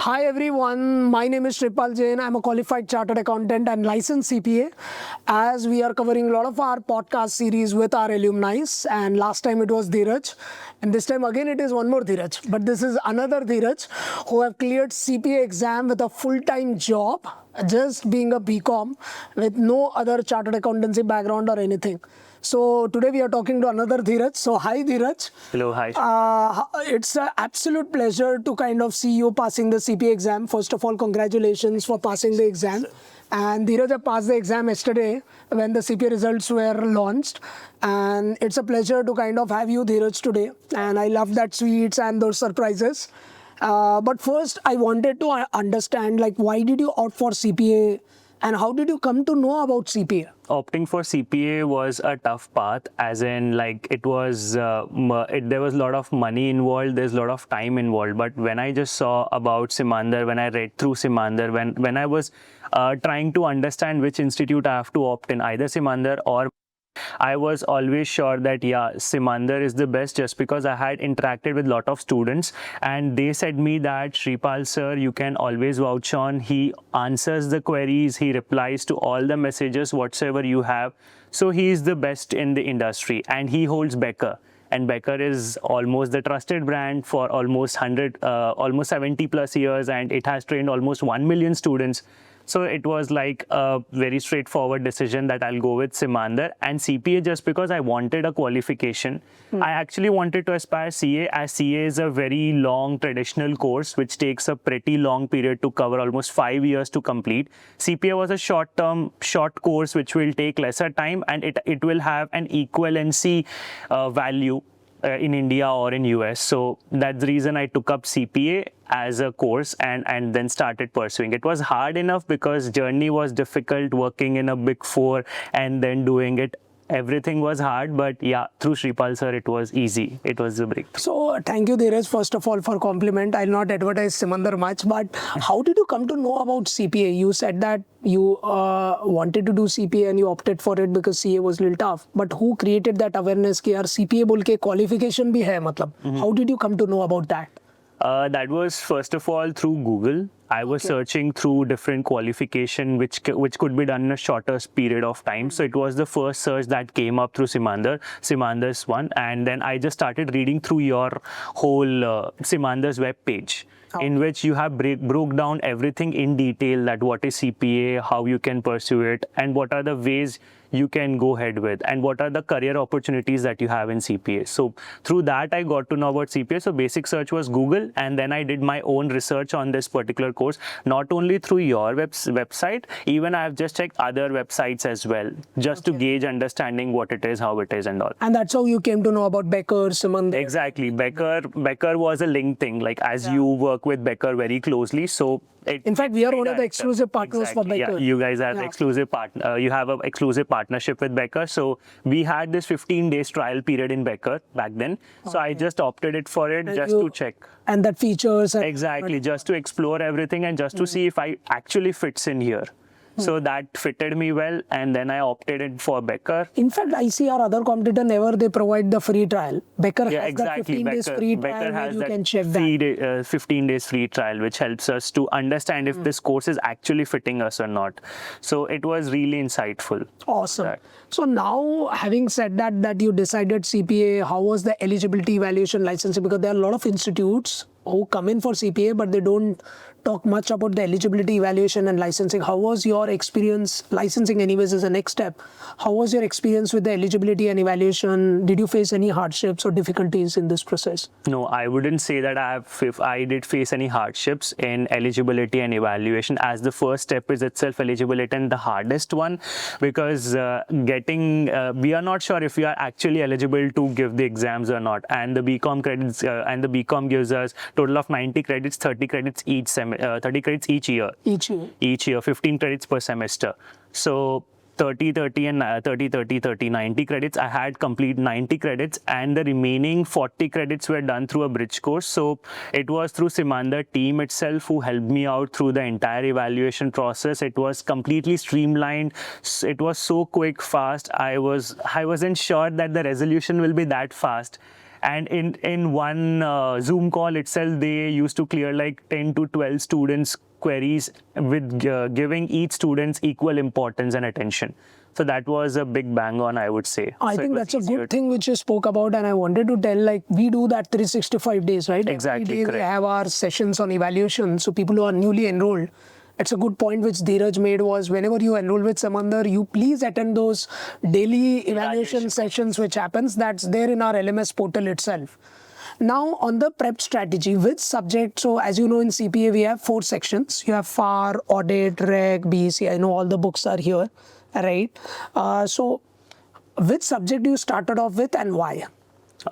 Hi everyone, my name is Sripal Jain. I'm a qualified chartered accountant and licensed CPA. As we are covering a lot of our podcast series with our alumni, and last time it was Dheeraj, and this time again it is one more Dheeraj. But this is another Dheeraj who have cleared CPA exam with a full-time job, just being a BCom with no other chartered accountancy background or anything. So today we are talking to another Dheeraj. So hi Dheeraj. Hello, hi. It's an absolute pleasure to kind of see you passing the CPA exam. First of all, congratulations for passing the exam. And Dheeraj have passed the exam yesterday when the CPA results were launched. And it's a pleasure to kind of have you, Dheeraj, today. And I love that sweets and those surprises. But first, I wanted to understand, like, why did you opt for CPA? And how did you come to know about CPA? Opting for CPA was a tough path, as in, like, it was there was a lot of money involved, there's a lot of time involved. But when I just saw about Simandhar, when I read through Simandhar, when I was trying to understand which institute I have to opt in, either Simandhar or I was always sure that, yeah, Simandhar is the best, just because I had interacted with a lot of students and they said me that, Sripal sir, you can always vouch on. He answers the queries, he replies to all the messages whatsoever you have. So he is the best in the industry, and he holds Becker. And Becker is almost the trusted brand for almost 70 plus years, and it has trained almost 1 million students. So it was like a very straightforward decision that I'll go with Simandhar and CPA, just because I wanted a qualification. I actually wanted to aspire CA, as CA is a very long traditional course which takes a pretty long period to cover, almost 5 years to complete. CPA was a short course which will take lesser time, and it will have an equivalency value in India or in US. So that's the reason I took up CPA as a course and then started pursuing. It was hard enough because journey was difficult, working in a big four and then doing it. Everything was hard, but yeah, through Sripal sir, it was easy. It was a breakthrough. So thank you, Dheeraj, first of all, for compliment. I'll not advertise Simandhar much, but how did you come to know about CPA? You said that you wanted to do CPA and you opted for it because CA was a little tough. But who created that awareness कि यार CPA बोल के qualification भी है मतलब? How did you come to know about that? That was first of all through Google. I was searching through different qualification which could be done in a shorter period of time. So it was the first search that came up through Simandhar's one, and then I just started reading through your whole Simandhar's web page, in which you have broke down everything in detail, that what is CPA, how you can pursue it, and what are the ways you can go ahead with, and what are the career opportunities that you have in CPA. So through that, I got to know about CPA. So basic search was Google, and then I did my own research on this particular course, not only through your website, even I have just checked other websites as well, just to gauge understanding what it is, how it is, and all. And that's how you came to know about Becker, Simandhar. Exactly. Becker was a link thing, like, as you work with Becker very closely. So in fact, we are one of the exclusive partners for Becker. Yeah, you guys have exclusive partner. You have an exclusive partnership with Becker. So we had this 15 days trial period in Becker back then. So I just opted it for it, just to check. And that features. Exactly, just to explore everything and just to see if I actually fits in here. So that fitted me well, and then I opted in for Becker. In fact, I see our other competitor never they provide the free trial. Becker has that 15 days free trial where you can check that. 15 days free trial, which helps us to understand if this course is actually fitting us or not. So it was really insightful. Awesome. So now, having said that you decided CPA, how was the eligibility, evaluation, licensing? Because there are a lot of institutes who come in for CPA, but they don't talk much about the eligibility, evaluation, and licensing. How was your experience? Licensing, anyways, is the next step. How was your experience with the eligibility and evaluation? Did you face any hardships or difficulties in this process? No, I wouldn't say that I did face any hardships in eligibility and evaluation, as the first step is itself eligibility, and the hardest one, because we are not sure if we are actually eligible to give the exams or not. And the BCom credits and the BCom gives us total of 90 credits, 30 credits each year. Each year, 15 credits per semester. So 30 and 90 credits. I had complete 90 credits, and the remaining 40 credits were done through a bridge course. So it was through Simandhar team itself who helped me out through the entire evaluation process. It was completely streamlined. It was so quick, fast. I wasn't sure that the resolution will be that fast. And in one Zoom call itself, they used to clear like 10 to 12 students' queries with giving each students equal importance and attention. So that was a big bang on, I would say. I So it think was that's a easier good thing which you spoke about, and I wanted to tell, like, we do that 365 days, right? Exactly, Every day we correct. have our sessions on evaluation. So people who are newly enrolled, it's a good point which Dheeraj made was whenever you enroll with Simandhar, you please attend those daily evaluation sessions which happens. That's there in our LMS portal itself. Now on the prep strategy, which subject, so as you know in CPA we have 4 sections. You have FAR, Audit, Reg, BEC, I know all the books are here, right? So which subject you started off with and why?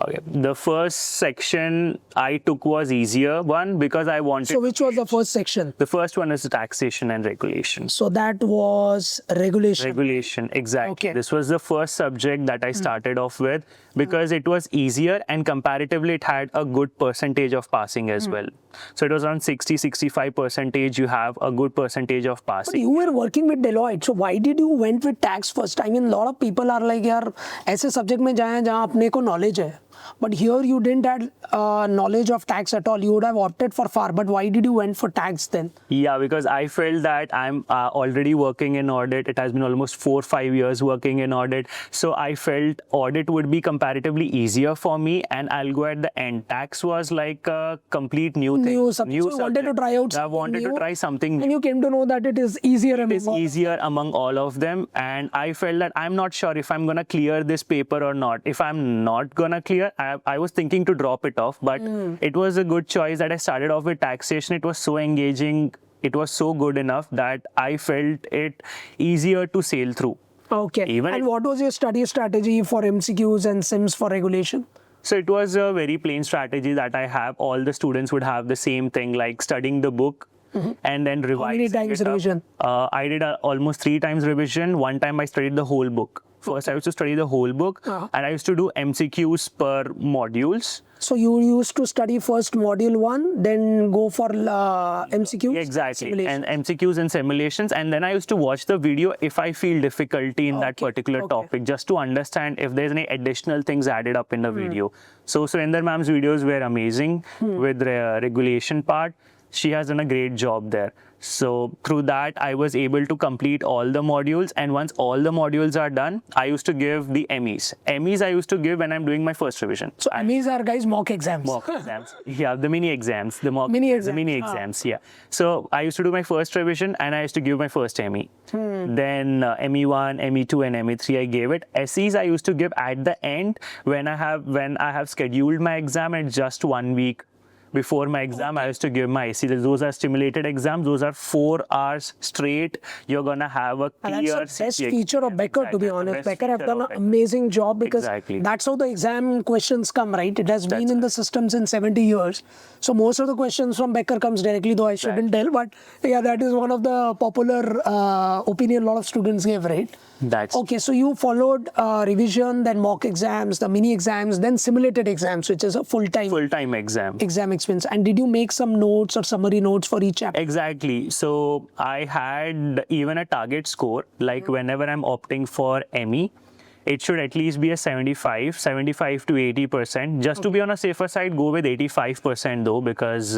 Okay. The first section I took was easier one because I wanted. So which was the first section? The first one is taxation and regulation. So that was regulation. Regulation, exactly. Okay. This was the first subject that I started off with because it was easier and comparatively it had a good percentage of passing as well. So it was around 60-65 percentage. You have a good percentage of But passing. you were working with Deloitte, so why did you went with tax first? I mean, a lot of people are like, यार ऐसे subject में जाएं जहाँ अपने को knowledge है. But here you didn't have knowledge of tax at all. You would have opted for FAR. But why did you went for tax then? Yeah, because I felt that I'm already working in audit. It has been almost 4-5 years working in audit. So I felt audit would be comparatively easier for me and I'll go at the end. Tax was like a complete new thing. New subject. So you wanted to try out I something wanted new, to try something new. and you came to know that it is easier. It is easier among all of them. And I felt that I'm not sure if I'm going to clear this paper or not. If I'm not going to clear, I was thinking to drop it off. But it was a good choice that I started off with taxation. It was so engaging. It was so good enough that I felt it easier to sail through. Okay. And what was your study strategy for MCQs and SIMs for regulation? So it was a very plain strategy that I have. All the students would have the same thing, like studying the book and then revising. How many times it up. revision? I did almost 3 times revision. One time I studied the whole book. First, I used to study the whole book and I used to do MCQs per modules. So you used to study first module 1, then go for MCQs? Exactly, simulation. and MCQs and simulations, and then I used to watch the video if I feel difficulty in that particular topic, just to understand if there's any additional things added up in the video. So Surinder ma'am's videos were amazing with the regulation part. She has done a great job there. So through that, I was able to complete all the modules. And once all the modules are done, I used to give the MEs. MEs I used to give when I'm doing my first revision. So MEs are, guys, mock exams. Mock exams. Yeah, the mini exams. The mock Mini the mini exams, yeah. So I used to do my first revision and I used to give my first ME. Then ME1, ME2 and ME3 I gave it. SEs I used to give at the end when I have scheduled my exam at just 1 week. Before my exam, I used to give my SE. Those are stimulated exams. Those are 4 hours straight. You're going to have a clear... And that's the best CPA feature of Becker, to be honest. Becker have done an amazing job because that's how the exam questions come, right? It has been in the system since 70 years. So most of the questions from Becker comes directly, though I shouldn't tell. But yeah, that is one of the popular opinion a lot of students give, right? That's okay. So you followed revision, then mock exams, the mini exams, then simulated exams, which is a full-time exam expense. And did you make some notes or summary notes for each chapter? Exactly. So I had even a target score, like whenever I'm opting for ME, it should at least be a 75 to 80%. Just to be on a safer side, go with 85% though, because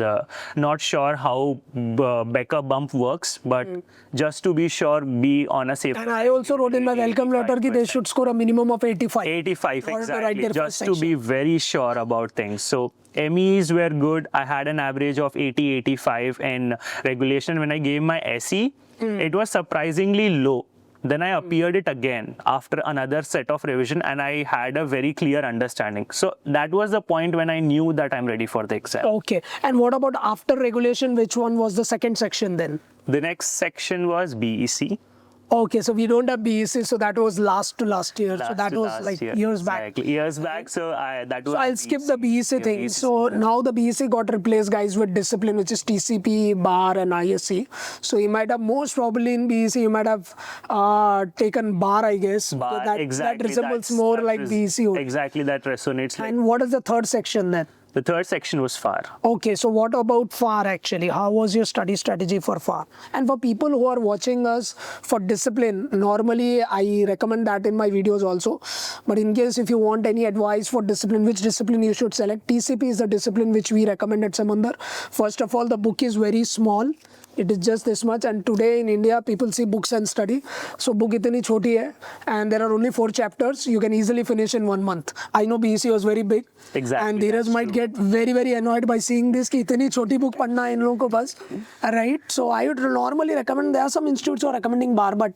not sure how Becker bump works, but just to be sure, be on a safer side. And I also wrote in my welcome letter that they should score a minimum of 85. 85, exactly. Just to be very sure about things. So MEs were good. I had an average of 80, 85 in regulation. When I gave my SE, it was surprisingly low. Then I appeared it again after another set of revision and I had a very clear understanding. So that was the point when I knew that I'm ready for the exam. Okay. And what about after regulation? Which one was the second section then? The next section was BEC. Okay, so we don't have BEC, so that was last year. So that was like years back. Exactly, years back. So that was. So I'll skip the BEC thing. So now the BEC got replaced, guys, with discipline, which is TCP, BAR, and ISC. So you might have most probably in BEC, you might have taken BAR, I guess. BAR, that exactly. That resembles more like BEC. Exactly, that resonates. And what is the third section then? The third section was FAR. Okay, so what about FAR actually? How was your study strategy for FAR? And for people who are watching us for discipline, normally I recommend that in my videos also. But in case if you want any advice for discipline, which discipline you should select, TCP is the discipline which we recommend at Simandhar. First of all, the book is very small. It is just this much, and today in India people see books and study. So book itni choti hai, and there are only 4 chapters. You can easily finish in 1 month. I know BEC was very big, Exactly, and Dheeraj might get very annoyed by seeing this कि इतनी छोटी book पढ़ना है इन लोगों को बस, right? So I would normally recommend, there are some institutes who are recommending bar, but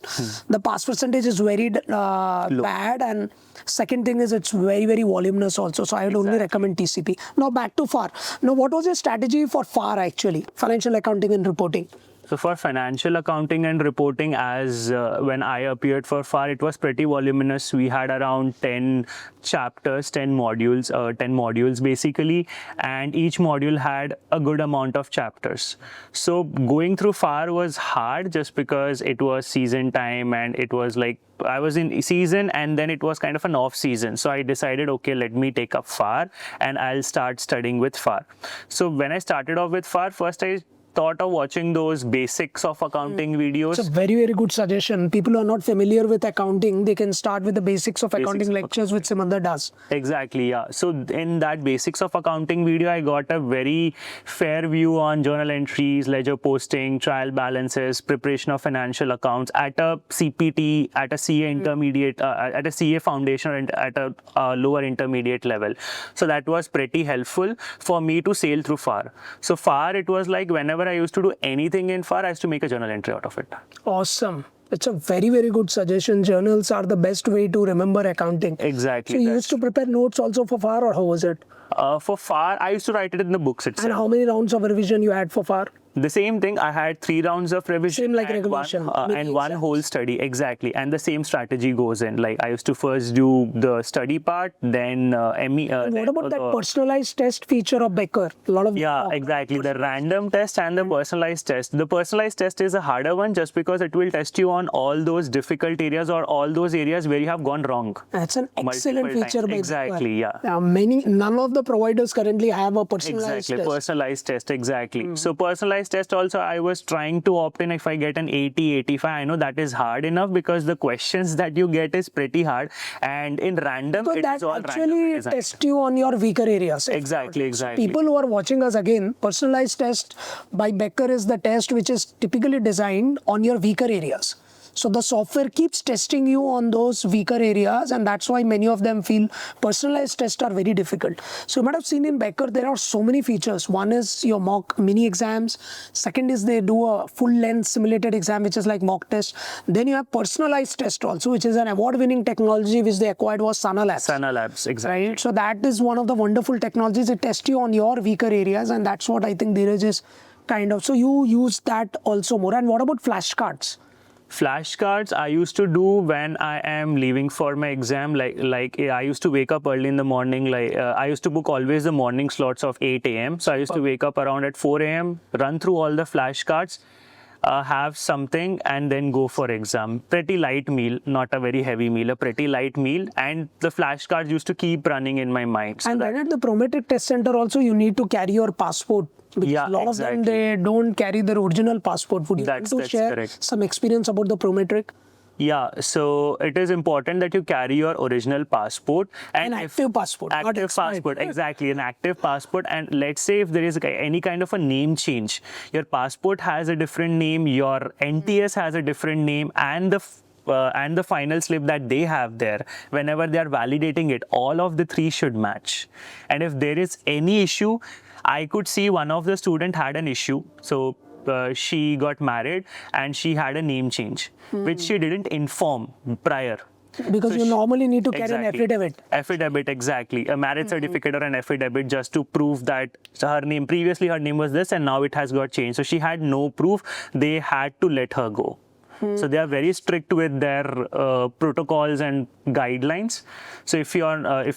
the pass percentage is very bad, and second thing is it's very voluminous also. So I would only recommend TCP. Now back to FAR. Now what was your strategy for FAR actually? Financial accounting and reporting. So for financial accounting and reporting, as when I appeared for FAR, it was pretty voluminous. We had around 10 chapters, 10 modules basically, and each module had a good amount of chapters. So going through FAR was hard just because it was season time, and it was like I was in season and then it was kind of an off season. So I decided, okay, let me take up FAR and I'll start studying with FAR. So when I started off with FAR, first I thought of watching those basics of accounting videos. It's a very good suggestion. People who are not familiar with accounting, they can start with the basics of accounting lectures which Simandhar does. Exactly, yeah. So in that basics of accounting video, I got a very fair view on journal entries, ledger posting, trial balances, preparation of financial accounts at a CPT, at a CA intermediate, at a CA foundation, and at a lower intermediate level. So that was pretty helpful for me to sail through FAR. So FAR, it was like whenever I used to do anything in FAR, I used to make a journal entry out of it. Awesome. It's a very good suggestion. Journals are the best way to remember accounting. Exactly. So you used to prepare notes also for FAR, or how was it? For FAR, I used to write it in the books itself. And how many rounds of revision you had for FAR? The same thing. I had 3 rounds of revision. Same like and regulation. and one whole study. Exactly. And the same strategy goes in. Like I used to first do the study part, then ME. What about that personalized test feature of Becker? A lot of Exactly. The random test and the personalized test. The personalized test is a harder one just because it will test you on all those difficult areas or all those areas where you have gone wrong. That's an excellent feature by Becker. Exactly. Yeah. None of the providers currently have a personalized test. Personalized test. Exactly. So personalized test also, I was trying to opt in if I get an 80, 85. I know that is hard enough because the questions that you get is pretty hard, and in random, So it that is all actually random. test you on your weaker areas. Exactly. People who are watching us again, personalized test by Becker is the test which is typically designed on your weaker areas. So the software keeps testing you on those weaker areas, and that's why many of them feel personalized tests are very difficult. So you might have seen in Becker, there are so many features. One is your mock mini exams. Second is they do a full length simulated exam, which is like mock test. Then you have personalized test also, which is an award-winning technology which they acquired was Sana Labs. Sana Labs, exactly. Right? So that is one of the wonderful technologies. It tests you on your weaker areas, and that's what I think Dheeraj is kind of. So you use that also more. And what about flashcards? Flashcards I used to do when I am leaving for my exam. Like I used to wake up early in the morning. I used to book always the morning slots of 8 a.m. So I used to wake up around at 4 a.m., run through all the flashcards, have something, and then go for exam. Pretty light meal, not a very heavy meal, a pretty light meal. And the flashcards used to keep running in my mind. So and then at the Prometric Test Center also, you need to carry your passport. Because a lot of them, they don't carry their original passport. Would you want to share correct. some experience about the Prometric? Yeah, so it is important that you carry your original passport and An active passport. Active passport, exactly, an active passport. And let's say if there is any kind of a name change, your passport has a different name, your NTS has a different name, and the final slip that they have there, whenever they are validating it, all of the 3 should match. And if there is any issue, I could see one of the student had an issue. So she got married and she had a name change, which she didn't inform prior. Because So you normally need to carry an exactly. affidavit. Affidavit, exactly. A marriage certificate or an affidavit just to prove that her name, previously her name was this and now it has got changed. So she had no proof. They had to let her go. So they are very strict with their protocols and guidelines. So if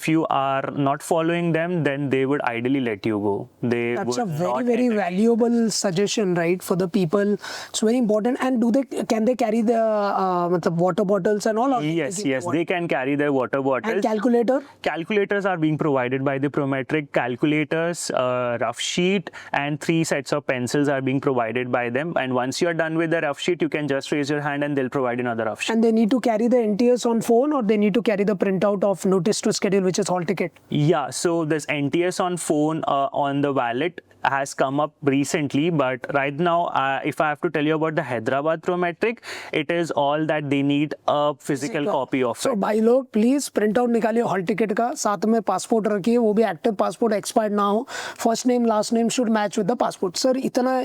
you are not following them, then they would ideally let you go. That's a very valuable suggestion, right, for the people. It's very important. And can they carry the water bottles and all? Yes, they can carry their water bottles. And calculator? Calculators are being provided by the Prometric. Calculators, rough sheet, and 3 sets of pencils are being provided by them. And once you are done with the rough sheet, you can just raise your hand and they'll provide another rough sheet. And they need to carry the NTS on phone, or they need to carry the printout of notice to schedule, which is hall ticket? Yeah, so this NTS on phone on the wallet has come up recently, but right now, if I have to tell you about the Hyderabad Prometric, it is all that they need a physical copy of So it. भाई लोग please print out निकालिए hall ticket का, साथ में passport रखिए, वो भी active passport, expired ना हो, first name last name should match with the passport. Sir इतना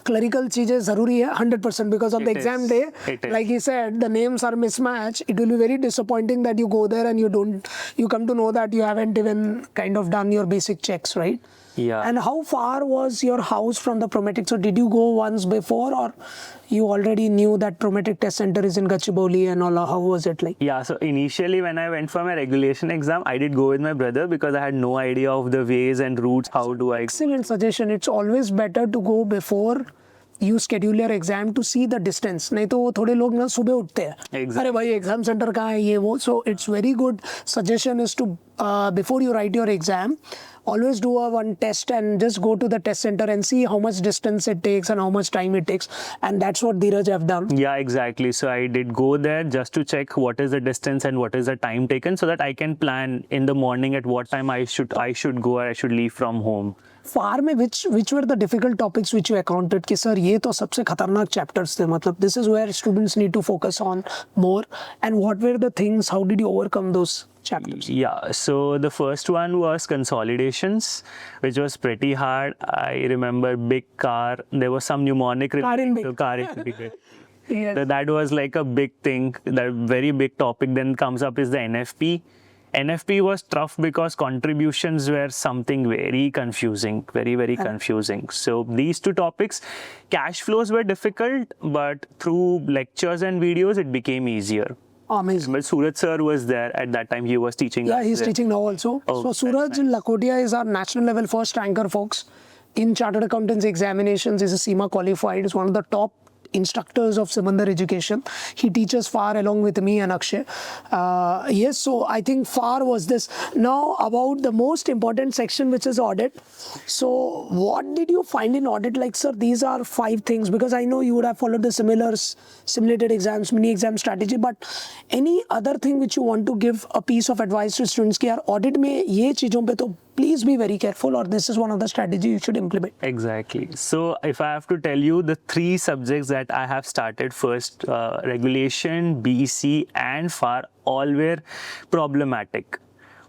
क्लरिकल चीजें जरूरी है 100% because of the exam day. Like he said, the names are mismatched. It will be very disappointing that you go there and you come to know that you haven't even kind of done your basic checks, right? Yeah. And how far was your house from the Prometric? So did you go once before, or you already knew that Prometric test center is in Gachibowli and all? How was it like? Yeah, so initially when I went for my regulation exam, I did go with my brother because I had no idea of the ways and routes. How do I? Excellent suggestion. It's always better to go before you schedule your exam to see the distance. नहीं तो वो थोड़े लोग ना सुबह उठते हैं, अरे भाई एग्जाम सेंटर कहाँ है ये वो. So it's very good suggestion is to before you write your exam, always do one test and just go to the test center and see how much distance it takes and how much time it takes. And that's what Dheeraj have done. Yeah, exactly. So I did go there just to check what is the distance and what is the time taken, so that I can plan in the morning at what time I should go or I should leave from home. फार में which were the difficult topics which you accounted कि sir ये तो सबसे खतरनाक chapters थे, मतलब this is where students need to focus on more, and what were the things, how did you overcome those chapters? Yeah, so the first one was consolidations, which was pretty hard. I remember big car, there was some mnemonic related to car integrated. Yes. So that was like a big thing, that very big topic. Then comes up is the NFP. NFP was tough because contributions were something very confusing, very confusing. So these two topics, cash flows were difficult, but through lectures and videos, it became easier. Amazing. But Suraj sir was there at that time. He was teaching. Yeah, us he's there. teaching now also. Oh, so Suraj Lakotia is our national level first ranker, folks. In Chartered Accountants examinations, he's a SEMA qualified. He's one of the top instructors of Simandhar Education. He teaches FAR along with me and Akshay. Yes, so I think FAR was this. Now about the most important section, which is audit. So what did you find in audit? Like, sir, these are 5 things, because I know you would have followed the simulated exams, mini exam strategy, but any other thing which you want to give a piece of advice to students कि यार audit में ये चीजों पे तो please be very careful, or this is one of the strategy you should implement. Exactly. So if I have to tell you the 3 subjects that I have started first, regulation, BC and FAR, all were problematic.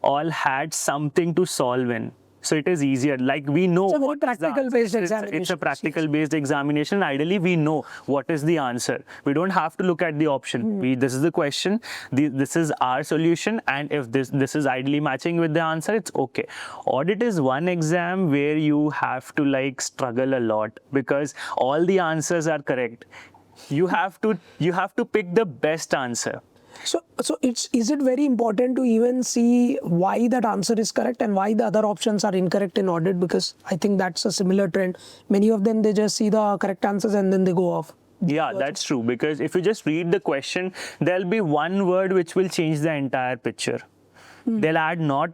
All had something to solve in. So it is easier. Like we know it's a very practical based examination. It's a practical based examination. Ideally, we know what is the answer. We don't have to look at the option. This is the question. This is our solution. And if this is ideally matching with the answer, it's okay. Audit is one exam where you have to like struggle a lot because all the answers are correct. You have to pick the best answer. So is it very important to even see why that answer is correct and why the other options are incorrect in audit? Because I think that's a similar trend. Many of them, they just see the correct answers and then they go off. Yeah, that's true. Because if you just read the question, there'll be one word which will change the entire picture. They'll add not,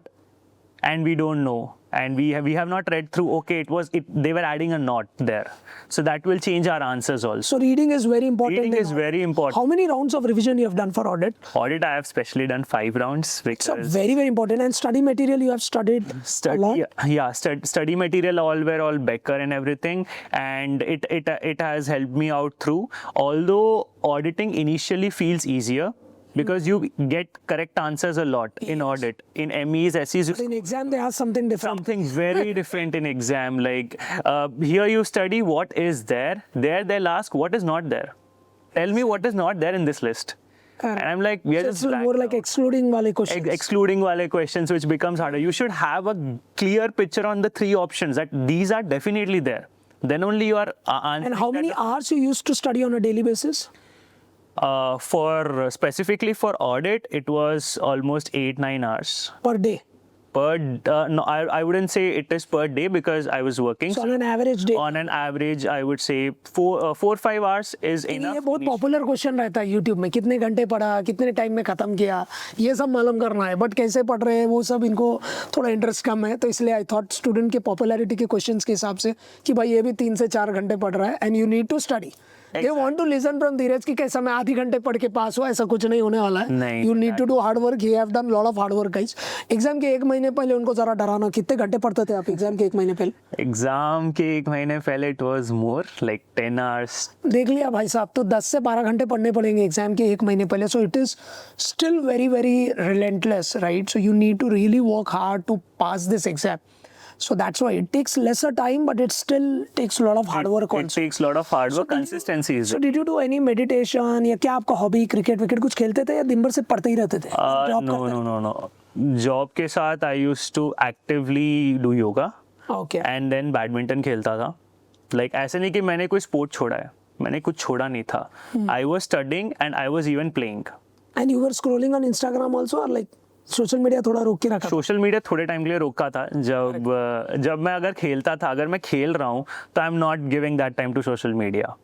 and we don't know. And we have not read through, okay, they were adding a not there. So that will change our answers also. So reading is very important. Reading is very important. How many rounds of revision you have done for audit? Audit, I have specially done 5 rounds. So very, very important. And study material you have studied a lot? Yeah, study material all Becker and everything. And it has helped me out through. Although auditing initially feels easier, because you get correct answers a lot in audit. In MEs, SEs, but in exam they have something different. Something very different in exam. Like here you study what is there. There they'll ask what is not there. Tell me what is not there in this list. And I'm like, we are so just it's more like excluding wale questions. Excluding wale questions, which becomes harder. You should have a clear picture on the 3 options that these are definitely there. Then only you are answering. And how many hours you used to study on a daily basis? For specifically for audit, it was almost 8-9 hours per day? no, I wouldn't say it is per day because I was working. So on an average day? On an average, I would say 4-5 hours is enough. ये बहुत popular question रहता है YouTube में, कितने घंटे पढ़ा, कितने time में खत्म किया, ये सब मालूम करना है, बट कैसे पढ़ रहे हैं वो सब इनको थोड़ा इंटरेस्ट कम है, तो इसलिए आई थॉट स्टूडेंट के पॉपुलैरिटी के क्वेश्चंस के हिसाब से कि भाई ये भी 3 से 4 घंटे पढ़ रहा है and you need to study. They want to listen from Dheeraj कि कैसा मैं आधी घंटे पढ़ के पास हुआ, ऐसा कुछ नहीं होने वाला है. You need to do hard work. He have done lot of hard work guys. Exam के 1 महीने पहले उनको जरा डराना. कितने घंटे पढ़ते थे आप एग्जाम के 1 महीने पहले? एग्जाम के 1 महीने पहले it was more like 10 hours. देख लिया भाई साहब, तो 10 से 12 घंटे पढ़ने पड़ेंगे एग्जाम के 1 महीने पहले. So it is still very very relentless, right? So you need to really work hard to pass this exam. So that's why it takes lesser time, but it still takes a lot of hard work It also. takes a lot of hard work. Consistency is So it. did you do any meditation या क्या आपका hobby cricket wicket कुछ खेलते थे या दिन भर से पढ़ते ही रहते थे? Job करते थे? No. जॉब के साथ I used to actively do yoga. Okay. And then badminton खेलता था. Like ऐसे नहीं कि मैंने कोई स्पोर्ट छोड़ा है. मैंने कुछ छोड़ा नहीं था. I was studying and I was even playing. And you were scrolling on Instagram also or like social media थोड़ा रोक के रखा? सोशल मीडिया थोड़े टाइम के लिए रोका था. जब मैं अगर खेलता था, अगर मैं खेल रहा हूँ तो I am not giving that time to social media.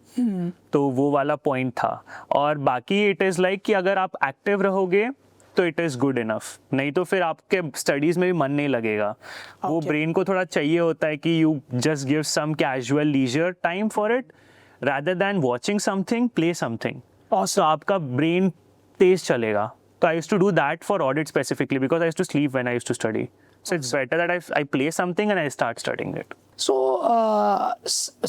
तो वो वाला पॉइंट था. और बाकी इट इज़ लाइक कि अगर आप एक्टिव रहोगे तो इट इज़ गुड इनफ. नहीं तो फिर आपके स्टडीज़ में भी मन नहीं लगेगा. वो ब्रेन को थोड़ा चाहिए होता है कि you just give some casual leisure time for it rather than watching something, play something. तो आपका ब्रेन तेज चलेगा. So I used to do that for audit specifically because I used to sleep when I used to study. So it's better that I play something and I start studying it. So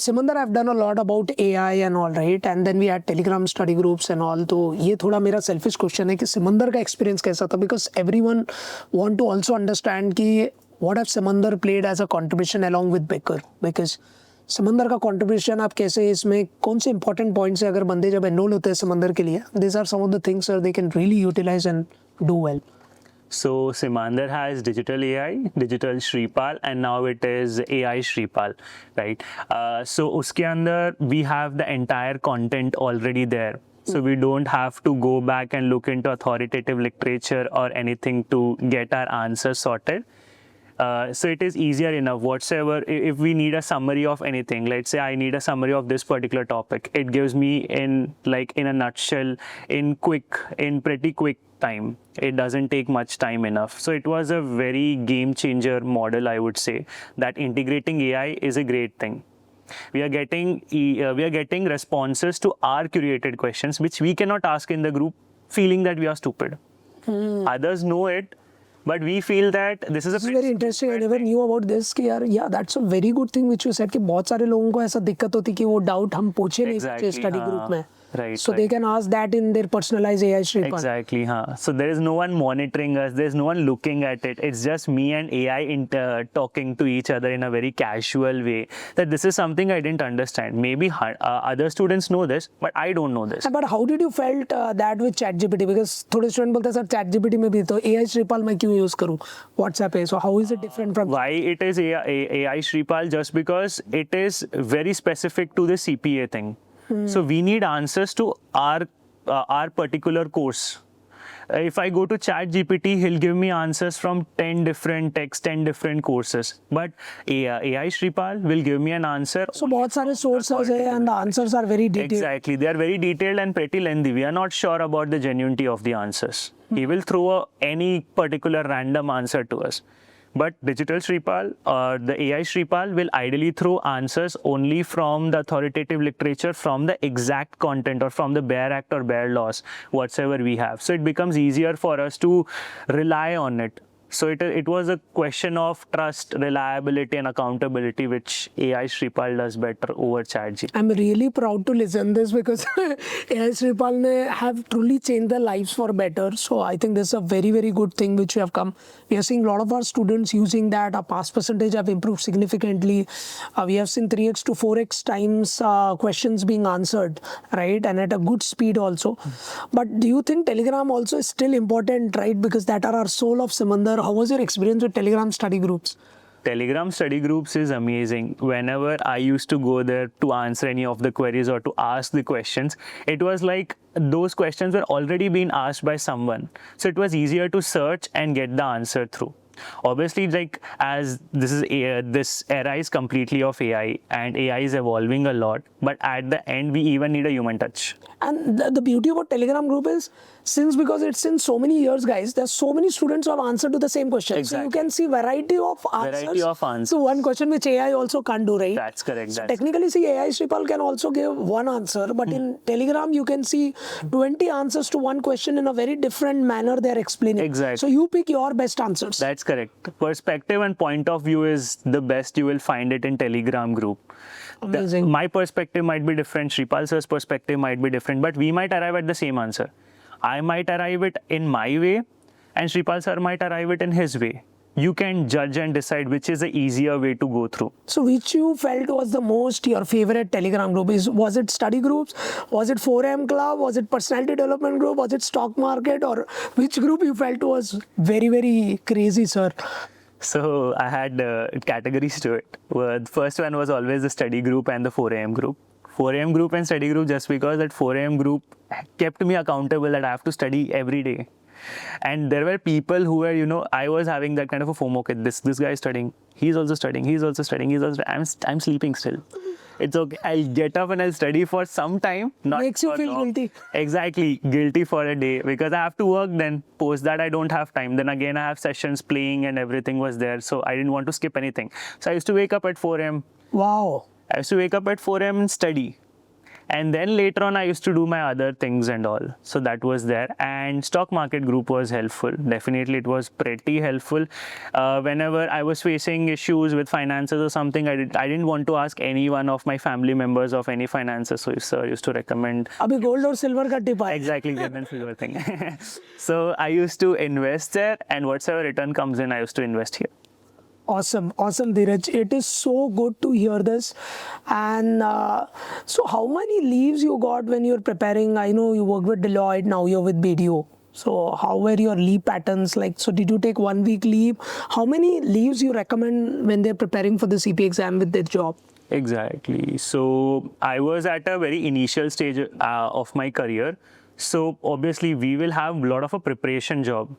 Simandhar, I've done a lot about AI and all, right? And then we had Telegram study groups and all. तो ये थोड़ा मेरा selfish question है कि सिमंदर का experience कैसा था? Because everyone want to also understand कि what have Simandhar played as a contribution along with Becker? Because समंदर का कंट्रीब्यूशन आप कैसे, इसमें कौन से इंपॉर्टेंट पॉइंट्स है अगर बंदे जब एनरोल होते हैं समंदर के लिए, these are some of the things that they can really utilize and do well. So Simandhar has digital AI, digital Sripal, and now it is AI Sripal, right? So उसके अंदर we have the entire content already there. So we don't have to go back and look into authoritative literature or anything to get our answers sorted. So it is easier enough. Whatsoever, if we need a summary of anything, let's say I need a summary of this particular topic, it gives me in a nutshell, in pretty quick time. It doesn't take much time enough. So it was a very game changer model, I would say, that integrating AI is a great thing. We are getting responses to our curated questions, which we cannot ask in the group, feeling that we are stupid. Others know it. But we feel that this is very interesting. I never knew about this कि यार, yeah, that's a very good thing which you said कि बहुत सारे लोगों को ऐसा दिक्कत होती कि वो डाउट हम पूछे नहीं सकते स्टडी ग्रुप में. Right. So they can ask that in their personalized AI Sripal. Exactly, So there is no one monitoring us. There is no one looking at it. It's just me and AI talking to each other in a very casual way. That this is something I didn't understand. Maybe other students know this, but I don't know this. But how did you felt that with ChatGPT? Because थोड़े student बोलते हैं sir ChatGPT में भी तो AI Sripal मैं क्यों use करूँ? WhatsApp है. So how is it different from? Why it is AI Sripal? Just because it is very specific to the CPA thing. So we need answers to our particular course. If I go to ChatGPT, he'll give me answers from 10 different texts, 10 different courses. But AI Sripal will give me an answer. So बहुत सारे sources है and the answers are very detailed. Exactly, they are very detailed and pretty lengthy. We are not sure about the genuinity of the answers. He will throw any particular random answer to us. But digital Sripal or the AI Sripal will ideally throw answers only from the authoritative literature, from the exact content or from the bare act or bare laws, whatsoever we have. So it becomes easier for us to rely on it. So it was a question of trust, reliability and accountability, which AI Sripal does better over ChatGPT. I'm really proud to listen this because AI Sripal ne have truly changed their lives for better. So I think this is a very, very good thing which we have come. We are seeing a lot of our students using that. Our pass percentage have improved significantly. We have seen 3x to 4x times questions being answered, right? And at a good speed also. But do you think Telegram also is still important, right? Because that are our soul of Simandhar. How was your experience with Telegram study groups? Telegram study groups is amazing. Whenever I used to go there to answer any of the queries or to ask the questions, it was like those questions were already being asked by someone. So it was easier to search and get the answer through. Obviously, like as this era is completely of AI and AI is evolving a lot, but at the end we even need a human touch. And the beauty about Telegram group is, because it's since so many years, guys, there's so many students who have answered to the same question. So you Exactly. can see variety of answers. So one question which AI also can't do, right? That's correct. So technically, see, AI Sripal can also give one answer, but in Telegram you can see 20 answers to one question in a very different manner they're explaining. Exactly. So you pick your best answers. That's correct. Perspective and point of view is the best you will find it in Telegram group. Amazing. My perspective might be different, Sripal sir's perspective might be different, but we might arrive at the same answer. I might arrive it in my way and Sripal sir might arrive it in his way. You can judge and decide which is the easier way to go through. So which you felt was the most your favorite Telegram group? Was it study groups? Was it 4am club? Was it personality development group? Was it stock market? Or which group you felt was very, very crazy, sir? So I had categories to it. The first one was always the study group and the 4am group. 4am group and study group, just because that 4am group kept me accountable that I have to study every day. And there were people who were, I was having that kind of a FOMO. Okay, this guy is studying. He's also studying. He's also studying. He's also. I'm sleeping still. It's okay. I'll get up and I'll study for some time. Not Makes you feel long. guilty. Exactly, guilty for a day because I have to work. Then post that I don't have time. Then again I have sessions playing and everything was there. So I didn't want to skip anything. So I used to wake up at 4am. Wow. I used to wake up at 4am and study. And then later on, I used to do my other things and all. So that was there. And stock market group was helpful. Definitely, it was pretty helpful. Whenever I was facing issues with finances or something, I didn't want to ask any one of my family members of any finances. So sir used to recommend. Abhi gold or silver ka tip hai. Exactly, gold and silver thing. So I used to invest there, and whatever return comes in, I used to invest here. Awesome, Dheeraj. It is so good to hear this. And so how many leaves you got when you're preparing? I know you worked with Deloitte, now you're with BDO. So how were your leave patterns like? So did you take 1 week leave? How many leaves you recommend when they're preparing for the CPA exam with their job? Exactly. So I was at a very initial stage of my career. So obviously we will have a lot of a preparation job.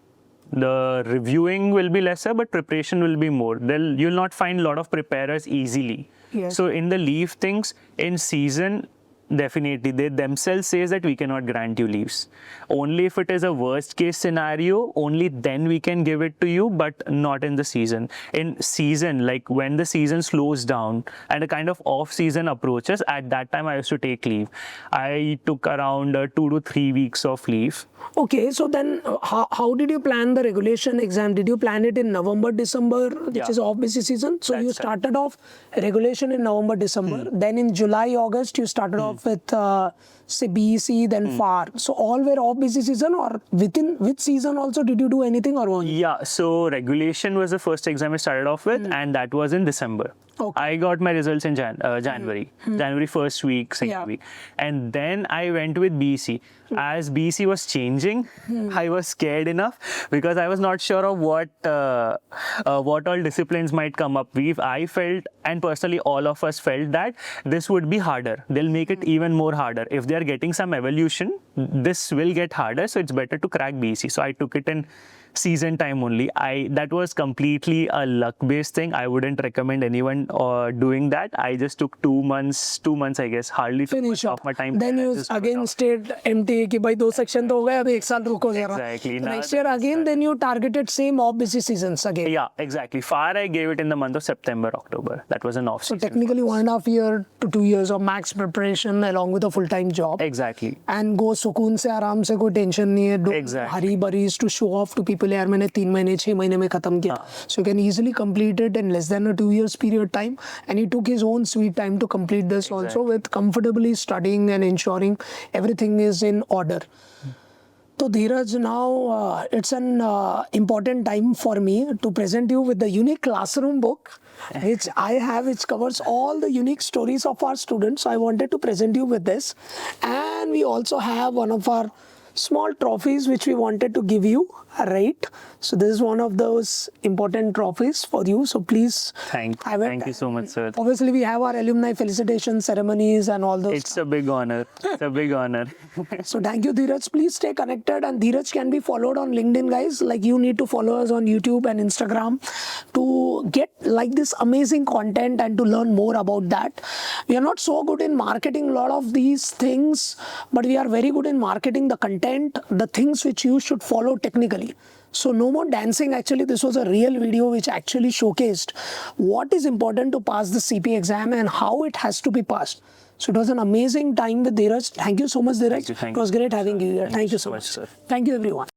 The reviewing will be lesser, but preparation will be more. You'll not find a lot of preparers easily. Yes. So in the leave things, in season, definitely they themselves says that we cannot grant you leaves. Only if it is a worst case scenario, only then we can give it to you, but not in the season. In season, like when the season slows down and a kind of off season approaches, at that time I used to take leave. I took around 2 to 3 weeks of leave. Okay, so then how did you plan the regulation exam? Did you plan it in November, December, which is off busy season? So you started off regulation in November, December. Then in July, August, you started off with BEC, then FAR. So all were off busy season, or within which season also did you do anything or one? Yeah, so regulation was the first exam I started off with, and that was in December. Okay. I got my results in January. January first week, second week. And then I went with BC. As BC was changing, I was scared enough because I was not sure of what all disciplines might come up. I felt, and personally all of us felt, that this would be harder. They'll make it even more harder. If they are getting some evolution, this will get harder. So it's better to crack BC. So I took it in season time only. That was completely a luck-based thing. I wouldn't recommend anyone doing that. I just took 2 months, I guess, hardly Finish took off. of my time. Then you again stayed empty कि भाई 2 section तो हो गए, अभी 1 साल रुको जरा. Exactly. Next year again, then you targeted same off busy seasons again. Yeah, exactly. FAR I gave it in the month of September, October. That was an off So season. technically 1.5 year to 2 years of max preparation along with a full-time job. Exactly. And go सुकून से आराम से कोई tension नहीं है. Exactly. Hari बरीज to show off to people. यार मैंने 3 महीने 6 महीने में खत्म किया. So you can easily complete it in less than a 2 years period time. And he took his own sweet time to complete this also with comfortably studying and ensuring everything is in order. So Dheeraj, now it's an important time for me to present you with the unique classroom book which I have, which covers all the unique stories of our students. So I wanted to present you with this. And we also have one of our small trophies which we wanted to give you, right? So this is one of those important trophies for you. So please Thank you so much, sir. Obviously, we have our alumni felicitation ceremonies and all those. It's a big honor. It's a big honor. So thank you, Dheeraj. Please stay connected, and Dheeraj can be followed on LinkedIn, guys. Like, you need to follow us on YouTube and Instagram to get like this amazing content and to learn more about that. We are not so good in marketing a lot of these things, but we are very good in marketing the content, the things which you should follow technically. So no more dancing. Actually, this was a real video which actually showcased what is important to pass the CPA exam and how it has to be passed. So it was an amazing time with Dheeraj. Thank you so much, Dheeraj. Thank you. It was great having you here. Thank you so much. Sir. Thank you, everyone.